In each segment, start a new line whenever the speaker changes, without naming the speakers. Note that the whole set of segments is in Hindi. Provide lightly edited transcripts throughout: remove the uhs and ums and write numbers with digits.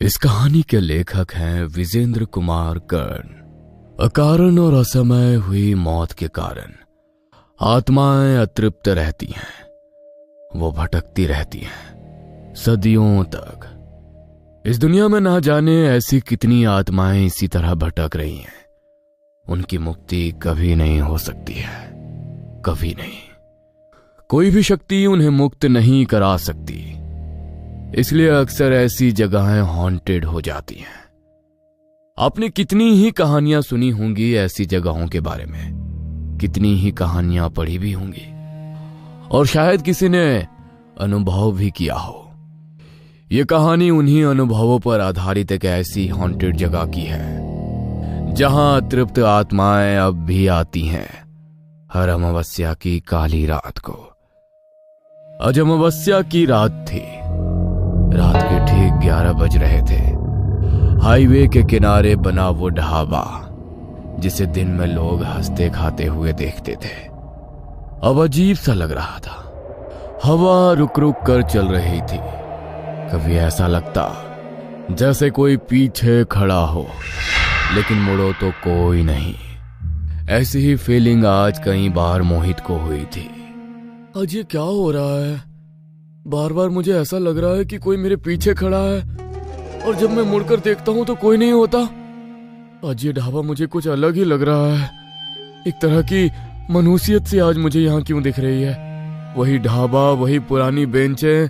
इस कहानी के लेखक हैं विजेंद्र कुमार कर्ण। अकारण और असमय हुई मौत के कारण आत्माएं अतृप्त रहती हैं, वो भटकती रहती हैं सदियों तक। इस दुनिया में ना जाने ऐसी कितनी आत्माएं इसी तरह भटक रही हैं। उनकी मुक्ति कभी नहीं हो सकती है, कभी नहीं। कोई भी शक्ति उन्हें मुक्त नहीं करा सकती, इसलिए अक्सर ऐसी जगहें हॉन्टेड हो जाती हैं। आपने कितनी ही कहानियां सुनी होंगी ऐसी जगहों के बारे में, कितनी ही कहानियां पढ़ी भी होंगी, और शायद किसी ने अनुभव भी किया हो। यह कहानी उन्हीं अनुभवों पर आधारित एक ऐसी हॉन्टेड जगह की है जहां अतृप्त आत्माएं अब भी आती हैं हर अमावस्या की काली रात को। आज अमावस्या की रात थी। रात के ठीक 11 बज रहे थे। हाईवे के किनारे बना वो ढाबा जिसे दिन में लोग हंसते खाते हुए देखते थे, अब अजीब सा लग रहा था। हवा रुक रुक कर चल रही थी। कभी ऐसा लगता जैसे कोई पीछे खड़ा हो, लेकिन मुड़ो तो कोई नहीं। ऐसी ही फीलिंग आज कई बार मोहित को हुई थी। आज ये क्या हो रहा है? बार बार मुझे ऐसा लग रहा है कि कोई मेरे पीछे खड़ा है, और जब मैं मुड़कर देखता हूं तो कोई नहीं होता। आज ये ढाबा मुझे कुछ अलग ही लग रहा है। एक तरह की मनुष्यत से आज मुझे यहाँ क्यों दिख रही है। वही ढाबा, वही पुरानी बेंचें,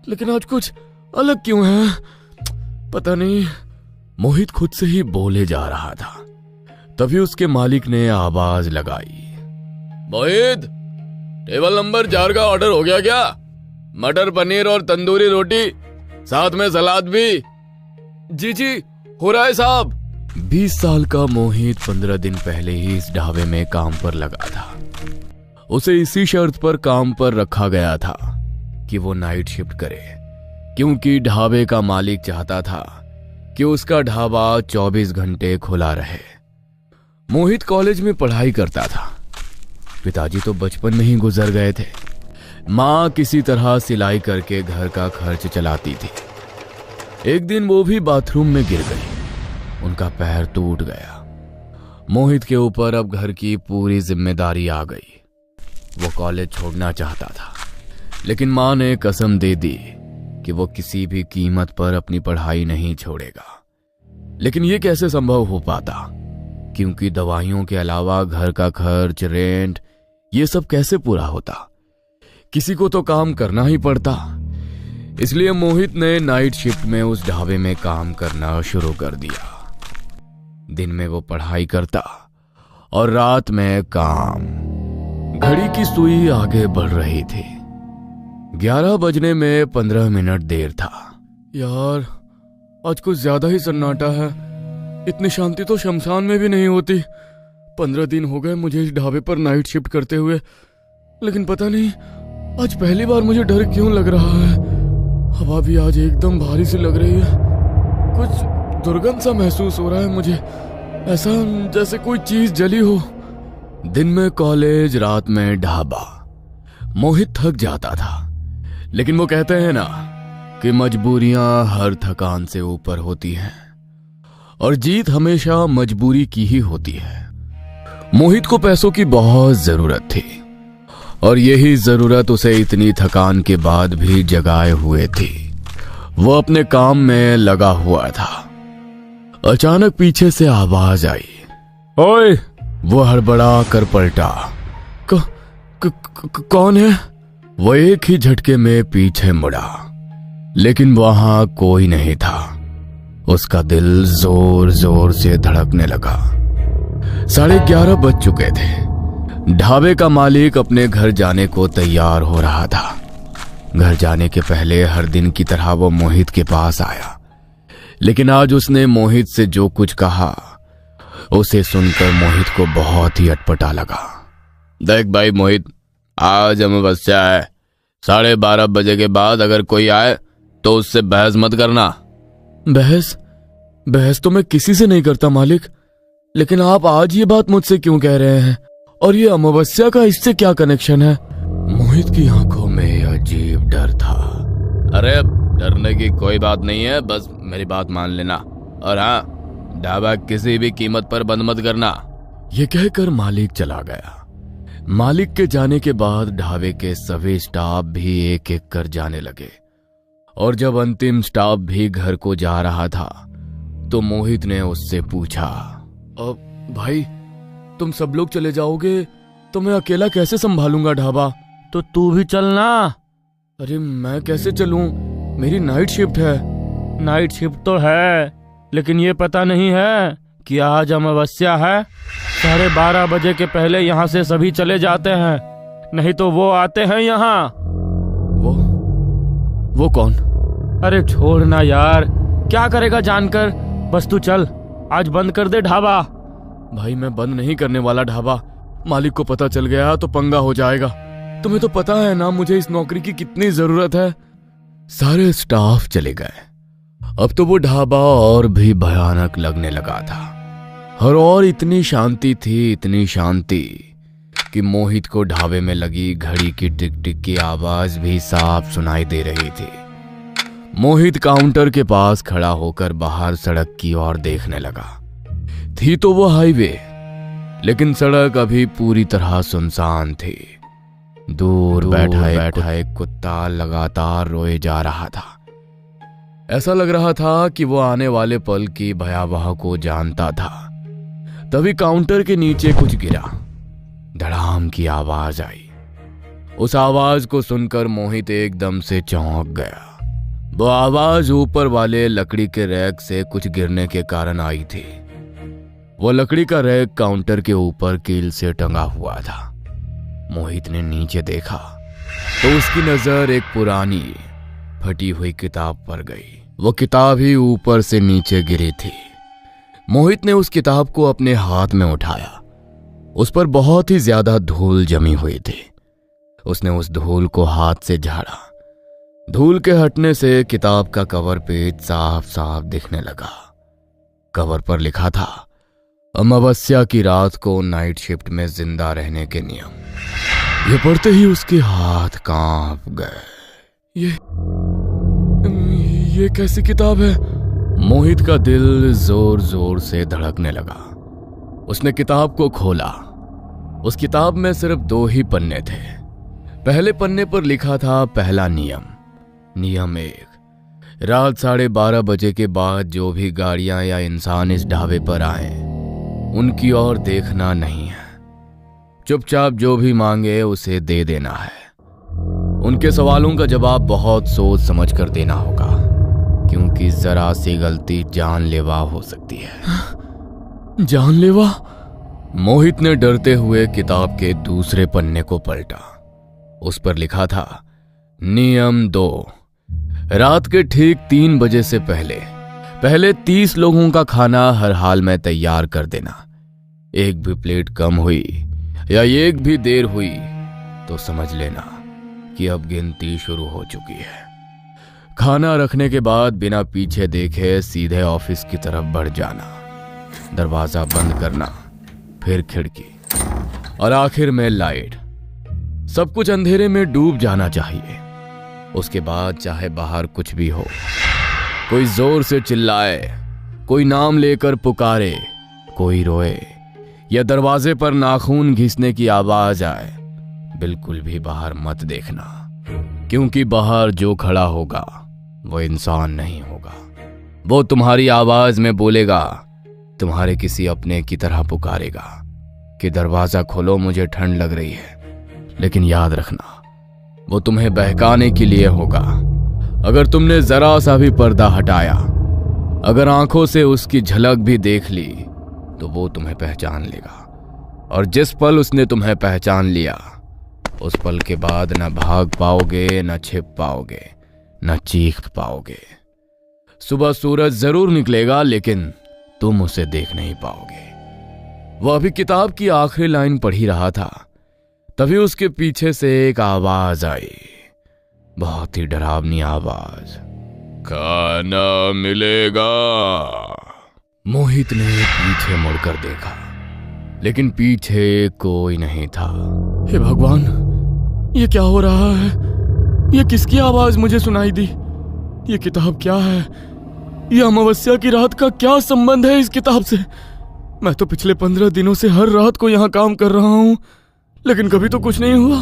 लेकिन आज कुछ अलग क्यों है, पता नहीं। मोहित खुद से ही बोले जा रहा था। तभी उसके मालिक ने आवाज लगाई, मोहित, टेबल नंबर 4 का ऑर्डर हो गया क्या? मटर पनीर और तंदूरी रोटी, साथ में सलाद भी। जी हो रहा है साहब। 20 साल का मोहित 15 दिन पहले ही इस ढाबे में काम पर लगा था। उसे इसी शर्त पर काम पर रखा गया था कि वो नाइट शिफ्ट करे, क्योंकि ढाबे का मालिक चाहता था कि उसका ढाबा 24 घंटे खुला रहे। मोहित कॉलेज में पढ़ाई करता था। पिताजी तो बचपन में ही गुजर गए थे। माँ किसी तरह सिलाई करके घर का खर्च चलाती थी। एक दिन वो भी बाथरूम में गिर गई। उनका पैर टूट गया। मोहित के ऊपर अब घर की पूरी जिम्मेदारी आ गई। वो कॉलेज छोड़ना चाहता था, लेकिन माँ ने कसम दे दी कि वो किसी भी कीमत पर अपनी पढ़ाई नहीं छोड़ेगा। लेकिन ये कैसे संभव हो पाता, क्योंकि दवाइयों के अलावा घर का खर्च, रेंट, ये सब कैसे पूरा होता। किसी को तो काम करना ही पड़ता। इसलिए मोहित ने नाइट शिफ्ट में उस ढाबे में काम करना शुरू कर दिया। दिन में वो पढ़ाई करता और रात में काम। घड़ी की सुई आगे बढ़ रही थी। 11 बजने में 15 मिनट देर था। यार, आज कुछ ज्यादा ही सन्नाटा है। इतनी शांति तो शमशान में भी नहीं होती। 15 दिन हो गए मुझे इस ढाबे पर नाइट शिफ्ट करते हुए, लेकिन पता नहीं आज पहली बार मुझे डर क्यों लग रहा है। हवा भी आज एकदम भारी सी लग रही है। कुछ दुर्गंध सा महसूस हो रहा है मुझे, ऐसा जैसे कोई चीज जली हो। दिन में कॉलेज, रात में ढाबा। मोहित थक जाता था, लेकिन वो कहते हैं ना कि मजबूरियां हर थकान से ऊपर होती हैं, और जीत हमेशा मजबूरी की ही होती है। मोहित को पैसों की बहुत जरूरत थी, और यही जरूरत उसे इतनी थकान के बाद भी जगाए हुए थी। वो अपने काम में लगा हुआ था। अचानक पीछे से आवाज आई, ओए! वो हड़बड़ा कर पलटा। कौन है? वो एक ही झटके में पीछे मुड़ा, लेकिन वहां कोई नहीं था। उसका दिल जोर जोर से धड़कने लगा। 11:30 बज चुके थे। ढाबे का मालिक अपने घर जाने को तैयार हो रहा था। घर जाने के पहले हर दिन की तरह वो मोहित के पास आया, लेकिन आज उसने मोहित से जो कुछ कहा, उसे सुनकर मोहित को बहुत ही अटपटा लगा। देख भाई मोहित, आज अमावस्या है। 12:30 बजे के बाद अगर कोई आए तो उससे बहस मत करना। बहस तो मैं किसी से नहीं करता मालिक, लेकिन आप आज ये बात मुझसे क्यों कह रहे हैं? और ये अमावस्या का इससे क्या कनेक्शन है? मोहित की आंखों में अजीब डर था। अरे डरने की कोई बात नहीं है, बस मेरी बात मान लेना। और हाँ, ढाबा किसी भी कीमत पर बंद मत करना। ये कहकर मालिक चला गया। मालिक के जाने के बाद ढाबे के सभी स्टाफ भी एक एक कर जाने लगे, और जब अंतिम स्टाफ भी घर को जा रहा था तो मोहित ने उससे पूछा, अब भाई तुम सब लोग चले जाओगे तो मैं अकेला कैसे संभालूंगा ढाबा?
तो तू भी चलना।
अरे मैं कैसे चलूं, मेरी नाइट शिफ्ट है।
नाइट शिफ्ट तो है, लेकिन ये पता नहीं है कि आज अमावस्या है। 12:30 बजे के पहले यहाँ से सभी चले जाते हैं, नहीं तो वो आते हैं यहाँ।
वो कौन?
अरे छोड़ना यार, क्या करेगा जानकर, बस तू चल, आज बंद कर दे ढाबा।
भाई मैं बंद नहीं करने वाला ढाबा, मालिक को पता चल गया तो पंगा हो जाएगा। तुम्हें तो पता है ना मुझे इस नौकरी की कितनी जरूरत है। सारे स्टाफ चले गए। अब तो वो ढाबा और भी भयानक लगने लगा था, और इतनी शांति थी, इतनी शांति कि मोहित को ढाबे में लगी घड़ी की टिक टिक की आवाज भी साफ सुनाई दे रही थी। मोहित काउंटर के पास खड़ा होकर बाहर सड़क की ओर देखने लगा। थी तो वो हाईवे, लेकिन सड़क अभी पूरी तरह सुनसान थी। दूर बैठा एक कुत्ता लगातार रोए जा रहा था। ऐसा लग रहा था कि वो आने वाले पल की भयावह को जानता था। तभी काउंटर के नीचे कुछ गिरा, धड़ाम की आवाज आई। उस आवाज को सुनकर मोहित एकदम से चौंक गया। वो आवाज ऊपर वाले लकड़ी के रैक से कुछ गिरने के कारण आई थी। वो लकड़ी का रैक काउंटर के ऊपर कील से टंगा हुआ था। मोहित ने नीचे देखा तो उसकी नजर एक पुरानी फटी हुई किताब पर गई। वो किताब ही ऊपर से नीचे गिरी थी। मोहित ने उस किताब को अपने हाथ में उठाया। उस पर बहुत ही ज्यादा धूल जमी हुई थी। उसने उस धूल को हाथ से झाड़ा। धूल के हटने से किताब का कवर पेज साफ साफ दिखने लगा। कवर पर लिखा था, अमावस्या की रात को नाइट शिफ्ट में जिंदा रहने के नियम। ये पढ़ते ही उसके हाथ कांप गए। ये कैसी किताब है? मोहित का दिल जोर जोर से धड़कने लगा। उसने किताब को खोला। उस किताब में सिर्फ 2 ही पन्ने थे। पहले पन्ने पर लिखा था, पहला नियम, नियम 1, रात 12:30 बजे के बाद जो भी गाड़ियां या इंसान इस ढाबे पर आए उनकी ओर देखना नहीं है। चुपचाप जो भी मांगे उसे दे देना है। उनके सवालों का जवाब बहुत सोच समझ कर देना होगा, क्योंकि जरा सी गलती जानलेवा हो सकती है। जानलेवा? मोहित ने डरते हुए किताब के दूसरे पन्ने को पलटा। उस पर लिखा था, नियम 2, रात के ठीक 3 बजे से पहले 30 लोगों का खाना हर हाल में तैयार कर देना। एक भी प्लेट कम हुई या एक भी देर हुई तो समझ लेना कि अब गिनती शुरू हो चुकी है। खाना रखने के बाद बिना पीछे देखे सीधे ऑफिस की तरफ बढ़ जाना। दरवाजा बंद करना, फिर खिड़की और आखिर में लाइट। सब कुछ अंधेरे में डूब जाना चाहिए। उसके बाद चाहे बाहर कुछ भी हो, कोई जोर से चिल्लाए, कोई नाम लेकर पुकारे, कोई रोए या दरवाजे पर नाखून घिसने की आवाज आए, बिल्कुल भी बाहर मत देखना, क्योंकि बाहर जो खड़ा होगा वो इंसान नहीं होगा। वो तुम्हारी आवाज में बोलेगा, तुम्हारे किसी अपने की तरह पुकारेगा कि दरवाजा खोलो, मुझे ठंड लग रही है। लेकिन याद रखना, वो तुम्हें बहकाने के लिए होगा। अगर तुमने जरा सा भी पर्दा हटाया, अगर आंखों से उसकी झलक भी देख ली, तो वो तुम्हें पहचान लेगा। और जिस पल उसने तुम्हें पहचान लिया, उस पल के बाद न भाग पाओगे, न छिप पाओगे, न चीख पाओगे। सुबह सूरज जरूर निकलेगा, लेकिन तुम उसे देख नहीं पाओगे। वह अभी किताब की आखिरी लाइन पढ़ ही रहा था, तभी उसके पीछे से एक आवाज आई, बहुत ही डरावनी आवाज, खाना मिलेगा। मोहित ने पीछे मुड़कर देखा, लेकिन पीछे कोई नहीं था। हे भगवान, ये क्या हो रहा है? ये किसकी आवाज मुझे सुनाई दी?
ये किताब क्या है? ये अमावस्या की रात का क्या संबंध है इस किताब से? मैं तो पिछले 15 दिनों से हर रात को यहाँ काम कर रहा हूँ, लेकिन कभी तो कुछ नहीं हुआ।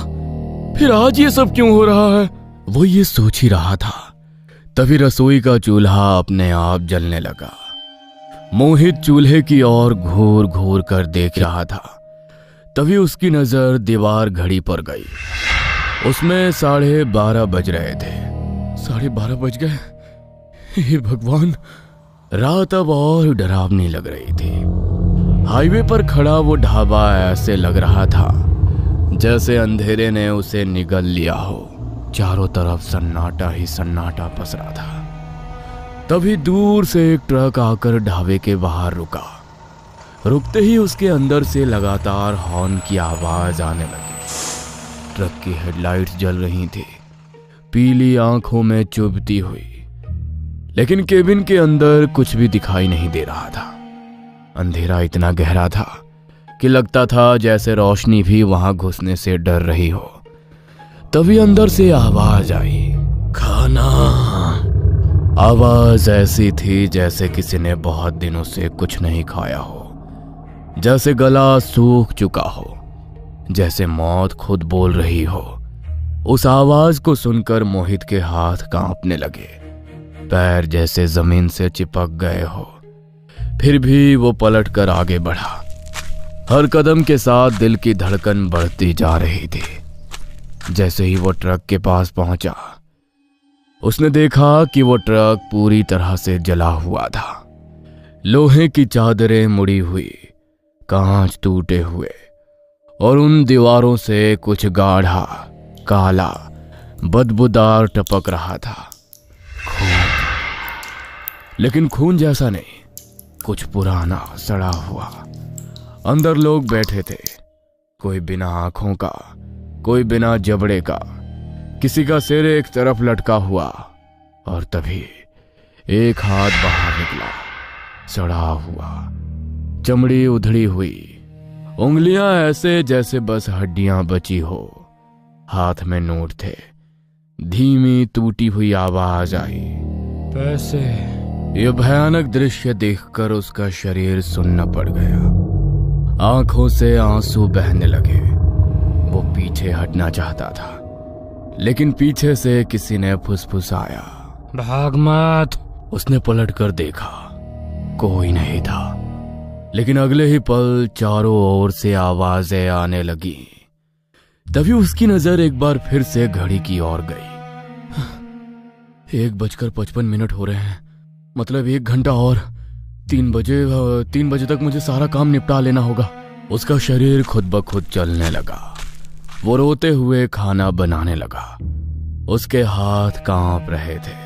फिर आज ये सब क्यों हो रहा है?
वो ये सोच ही रहा था, तभी रसोई का चूल्हा अपने आप जलने लगा। मोहित चूल्हे की ओर घूर घूर कर देख रहा था। तभी उसकी नजर दीवार घड़ी पर गई। उसमें 12:30 बज रहे थे।
12:30 बज गए? हे भगवान!
रात अब और डरावनी लग रही थी। हाईवे पर खड़ा वो ढाबा ऐसे लग रहा था जैसे अंधेरे ने उसे निगल लिया हो। चारों तरफ सन्नाटा ही सन्नाटा पसरा था। तभी दूर से एक ट्रक आकर ढाबे के बाहर रुका। रुकते ही उसके अंदर से लगातार हॉर्न की आवाज आने लगी। ट्रक की हेडलाइट्स जल रही थी, पीली आंखों में चुभती हुई, लेकिन केबिन के अंदर कुछ भी दिखाई नहीं दे रहा था। अंधेरा इतना गहरा था कि लगता था जैसे रोशनी भी वहां घुसने से डर रही हो। तभी अंदर से आवाज आई, खाना। आवाज ऐसी थी जैसे किसी ने बहुत दिनों से कुछ नहीं खाया हो, जैसे गला सूख चुका हो, जैसे मौत खुद बोल रही हो। उस आवाज को सुनकर मोहित के हाथ कांपने लगे, पैर जैसे जमीन से चिपक गए हो। फिर भी वो पलट कर आगे बढ़ा। हर कदम के साथ दिल की धड़कन बढ़ती जा रही थी। जैसे ही वो ट्रक के पास पहुंचा, उसने देखा कि वो ट्रक पूरी तरह से जला हुआ था। लोहे की चादरें मुड़ी हुई, कांच टूटे हुए, और उन दीवारों से कुछ गाढ़ा काला बदबूदार टपक रहा था। खून, लेकिन खून जैसा नहीं, कुछ पुराना सड़ा हुआ। अंदर लोग बैठे थे, कोई बिना आंखों का, कोई बिना जबड़े का, किसी का सिर एक तरफ लटका हुआ। और तभी एक हाथ बाहर निकला, सड़ा हुआ, चमड़ी उधड़ी हुई, उंगलियां ऐसे जैसे बस हड्डियां बची हो। हाथ में नोट थे। धीमी टूटी हुई आवाज आई,
पैसे।
यह भयानक दृश्य देखकर उसका शरीर सुन्न पड़ गया। आंखों से आंसू बहने लगे। वो पीछे हटना चाहता था, लेकिन पीछे से किसी ने फुसफुसाया,
भाग मत।
उसने पलट कर देखा, कोई नहीं था। लेकिन अगले ही पल चारों ओर से आवाजें आने लगी। तभी उसकी नजर एक बार फिर से घड़ी की ओर गई। 1:55 हो रहे हैं, मतलब 1 घंटा और। 3 बजे तक मुझे सारा काम निपटा लेना होगा। उसका शरीर खुद ब खुद चलने लगा। वो रोते हुए खाना बनाने लगा। उसके हाथ कांप रहे थे,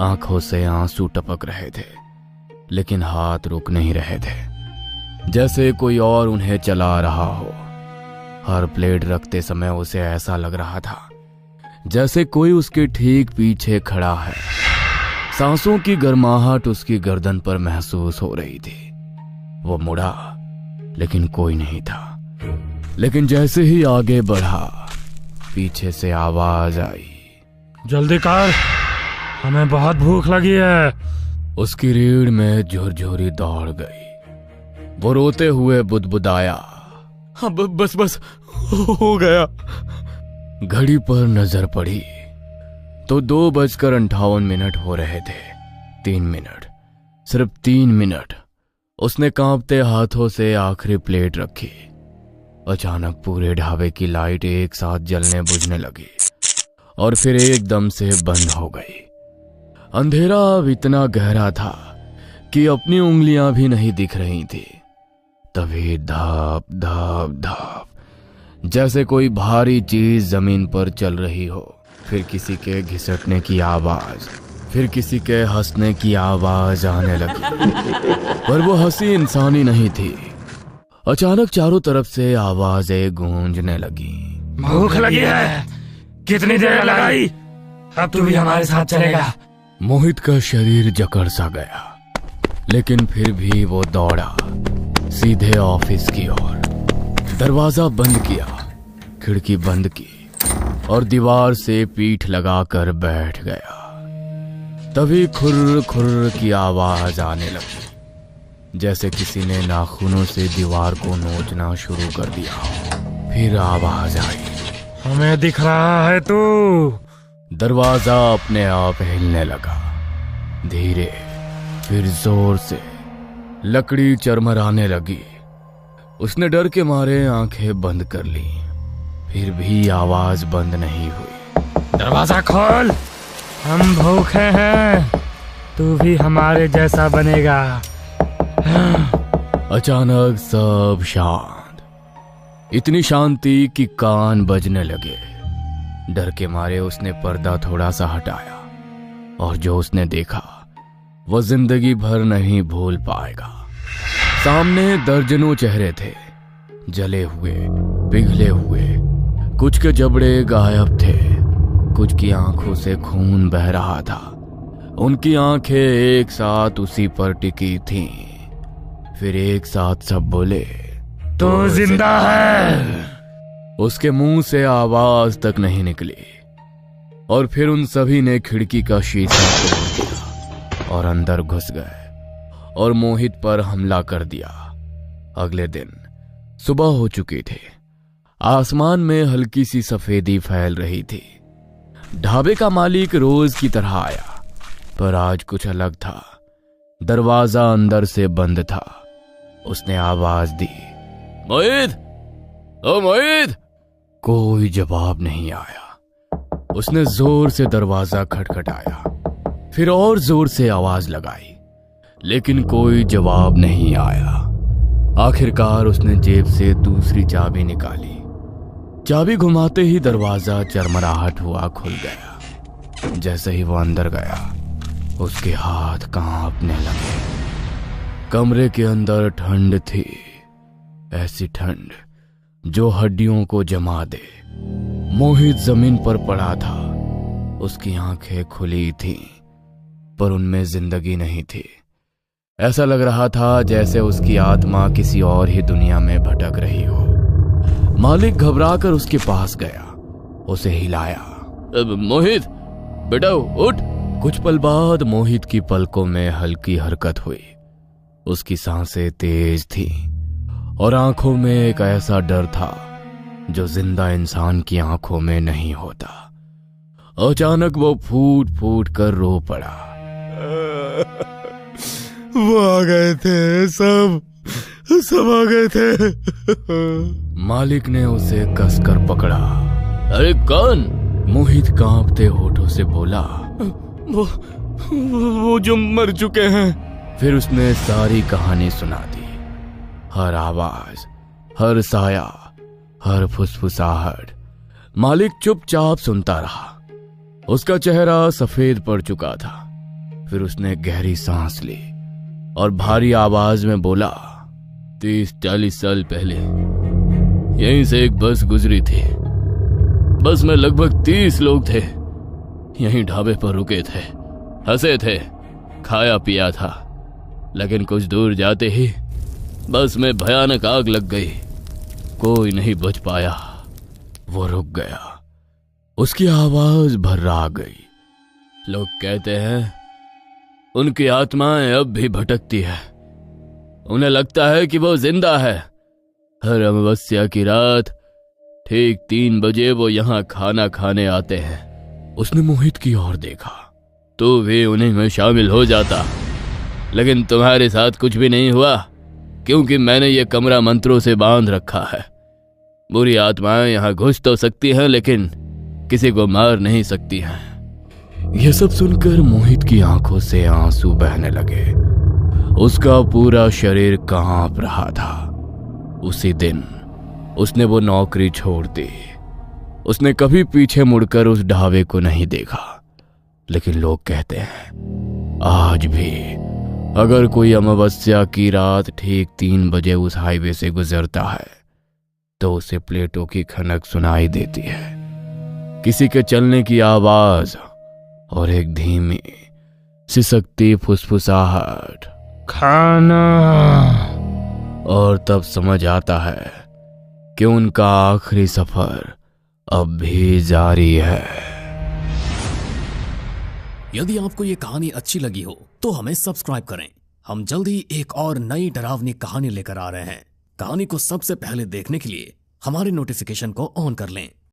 आंखों से आंसू टपक रहे थे, लेकिन हाथ रुक नहीं रहे थे, जैसे कोई और उन्हें चला रहा हो। हर प्लेट रखते समय उसे ऐसा लग रहा था जैसे कोई उसके ठीक पीछे खड़ा है। सांसों की गर्माहट उसकी गर्दन पर महसूस हो रही थी। वो मुड़ा, लेकिन कोई नहीं था। लेकिन जैसे ही आगे बढ़ा, पीछे से आवाज आई,
जल्दी कर, हमें बहुत भूख लगी है।
उसकी रीढ़ में झुरझुरी दौड़ गई। वो रोते हुए बुदबुदाया,
हाँ बस हो गया।
घड़ी पर नजर पड़ी तो 2:58 हो रहे थे। 3 मिनट, सिर्फ 3 मिनट। उसने कांपते हाथों से आखिरी प्लेट रखी। अचानक पूरे ढाबे की लाइट एक साथ जलने बुझने लगी और फिर एकदम से बंद हो गई। अंधेरा अब इतना गहरा था कि अपनी उंगलियां भी नहीं दिख रही थी। तभी धाप धाप धाप, जैसे कोई भारी चीज जमीन पर चल रही हो। फिर किसी के घिसटने की आवाज, फिर किसी के हंसने की आवाज आने लगी, पर वो हंसी इंसानी नहीं थी। अचानक चारों तरफ से आवाजें गूंजने लगी।
भूख लगी है, कितनी देर लगाई? अब तू भी हमारे साथ चलेगा।
मोहित का शरीर जकड़ सा गया, लेकिन फिर भी वो दौड़ा सीधे ऑफिस की ओर। दरवाजा बंद किया, खिड़की बंद की और दीवार से पीठ लगाकर बैठ गया। तभी खुर्र खुर्र की आवाज आने लगी, जैसे किसी ने नाखूनों से दीवार को नोचना शुरू कर दिया। फिर आवाज आई,
हमें दिख रहा है तू।
दरवाजा अपने आप हिलने लगा, धीरे फिर जोर से। लकड़ी चरमराने लगी। उसने डर के मारे आंखें बंद कर ली, फिर भी आवाज बंद नहीं हुई।
दरवाजा खोल, हम भूखे हैं, तू भी हमारे जैसा बनेगा।
अचानक सब शांत, इतनी शांति कि कान बजने लगे। डर के मारे उसने पर्दा थोड़ा सा हटाया, और जो उसने देखा वो जिंदगी भर नहीं भूल पाएगा। सामने दर्जनों चेहरे थे, जले हुए, पिघले हुए। कुछ के जबड़े गायब थे, कुछ की आंखों से खून बह रहा था। उनकी आंखें एक साथ उसी पर टिकी थीं। फिर एक साथ सब बोले,
तू जिंदा है।
उसके मुंह से आवाज तक नहीं निकली। और फिर उन सभी ने खिड़की का शीशा तोड़ दिया और अंदर घुस गए और मोहित पर हमला कर दिया। अगले दिन सुबह हो चुकी थी। आसमान में हल्की सी सफेदी फैल रही थी। ढाबे का मालिक रोज की तरह आया, पर आज कुछ अलग था। दरवाजा अंदर से बंद था। उसने आवाज दी, मोहित, ओ मोहित। कोई जवाब नहीं आया। उसने जोर से दरवाजा खटखटाया, फिर और जोर से आवाज लगाई, लेकिन कोई जवाब नहीं आया। आखिरकार उसने जेब से दूसरी चाबी निकाली। चाबी घुमाते ही दरवाजा चरमराहट हुआ खुल गया। जैसे ही वो अंदर गया, उसके हाथ कांपने लगे। कमरे के अंदर ठंड थी, ऐसी ठंड जो हड्डियों को जमा दे। मोहित जमीन पर पड़ा था। उसकी आंखें खुली थीं, पर उनमें जिंदगी नहीं थी। ऐसा लग रहा था जैसे उसकी आत्मा किसी और ही दुनिया में भटक रही हो। मालिक घबराकर उसके पास गया, उसे हिलाया। मोहित, बेटा उठ। कुछ पल बाद मोहित की पलकों में हल्की हरकत हुई। उसकी सांसें तेज थीं और आंखों में एक ऐसा डर था जो जिंदा इंसान की आंखों में नहीं होता। अचानक वो फूट फूट कर रो पड़ा।
वो आ गए थे, सब आ गए थे।
मालिक ने उसे कसकर पकड़ा। अरे कौन? मोहित कांपते होठों से बोला,
वो जो मर चुके हैं।
फिर उसने सारी कहानी सुना दी। हर आवाज, हर साया, हर फुसफुसाहट। मालिक चुपचाप सुनता रहा। उसका चेहरा सफेद पड़ चुका था। फिर उसने गहरी सांस ली और भारी आवाज में बोला, 30-40 साल पहले यहीं से एक बस गुजरी थी। बस में लगभग 30 लोग थे। यहीं ढाबे पर रुके थे, हंसे थे, खाया पिया था। लेकिन कुछ दूर जाते ही बस में भयानक आग लग गई। कोई नहीं बच पाया। वो रुक गया। उसकी आवाज भर्रा गई। लोग कहते हैं उनकी आत्माएं अब भी भटकती है। उन्हें लगता है कि वो जिंदा है। हर अमावस्या की रात ठीक 3 बजे वो यहाँ खाना खाने आते हैं। उसने मोहित की ओर देखा। तू भी उन्हीं में शामिल हो जाता, लेकिन तुम्हारे साथ कुछ भी नहीं हुआ, क्योंकि मैंने ये कमरा मंत्रों से बांध रखा है। बुरी आत्माएं यहाँ घुस तो सकती हैं, लेकिन किसी को मार नहीं सकती हैं। यह सब सुनकर मोहित की आंखों से आंसू बहने लगे। उसका पूरा शरीर कांप रहा था। उसी दिन उसने वो नौकरी छोड़ दी। उसने कभी पीछे मुड़कर उस ढाबे को नहीं देखा। लेकिन लोग कहते हैं आज भी अगर कोई अमावस्या की रात ठीक 3 बजे उस हाईवे से गुजरता है तो उसे प्लेटों की खनक सुनाई देती है, किसी के चलने की आवाज और एक धीमी सिसकती फुसफुसाहट,
खाना।
और तब समझ आता है कि उनका आखिरी सफर अब भी जारी है।
यदि आपको ये कहानी अच्छी लगी हो तो हमें सब्सक्राइब करें। हम जल्द ही एक और नई डरावनी कहानी लेकर आ रहे हैं। कहानी को सबसे पहले देखने के लिए हमारे नोटिफिकेशन को ऑन कर लें।